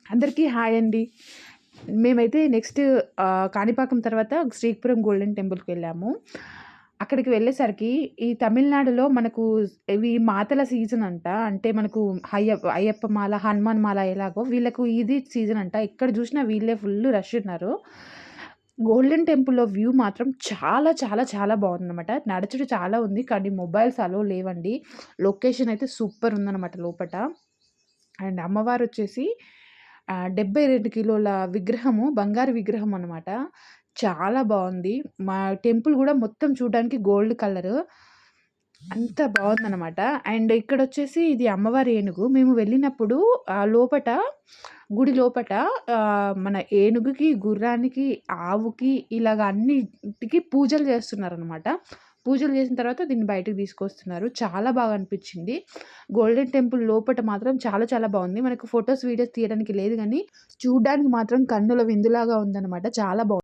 అందరికీ హాయ్ అండి. మేమైతే నెక్స్ట్ కాణిపాకం తర్వాత శ్రీకాకుళం గోల్డెన్ టెంపుల్‌కి వెళ్ళాము. అక్కడికి వెళ్ళేసరికి ఈ తమిళనాడులో మనకు ఇవి మాతల సీజన్ అంట. అంటే మనకు అయ్యప్ప మాల, హనుమాన్ మాల ఎలాగో వీళ్ళకు ఇది సీజన్ అంట. ఎక్కడ చూసినా వీళ్ళే ఫుల్లు రష్ ఉన్నారు. గోల్డెన్ టెంపుల్‌లో వ్యూ మాత్రం చాలా చాలా చాలా బావుందనమాట. నడచుడు చాలా ఉంది. కానీ మొబైల్స్ అలో లేవండి. లొకేషన్ అయితే సూపర్ ఉందనమాట లోపట. అండ్ అమ్మవారొచ్చేసి 72 కిలోల విగ్రహము, బంగారు విగ్రహం అనమాట. చాలా బావుంది. మా టెంపుల్ గూడా మొత్తం చూడ్డానికి గోల్డ్ కలరు. అంత బావుందనమాట. అండ్ ఇక్కడొచ్చేసి ఇది అమ్మవారి ఏనుగు. మేము వెళ్ళినప్పుడు లోపట గుడి లోపట మన ఏనుగుకి, గుర్రానికి, ఆవుకి ఇలాగ అన్నిటికి పూజలు చేస్తున్నారనమాట. పూజలు చేసిన తర్వాత దీన్ని బయటకి తీసుకొస్తున్నారు. చాలా బాగా అనిపిచ్చింది. గోల్డెన్ టెంపుల్ లోపట మాత్రం చాలా చాలా బావుంది. మనకు ఫోటోస్, వీడియోస్ తీయడానికి లేదు గానీ, చూడ్డానికి మాత్రం కన్నుల విందులాగా ఉందనమాట. చాలా బావుంది.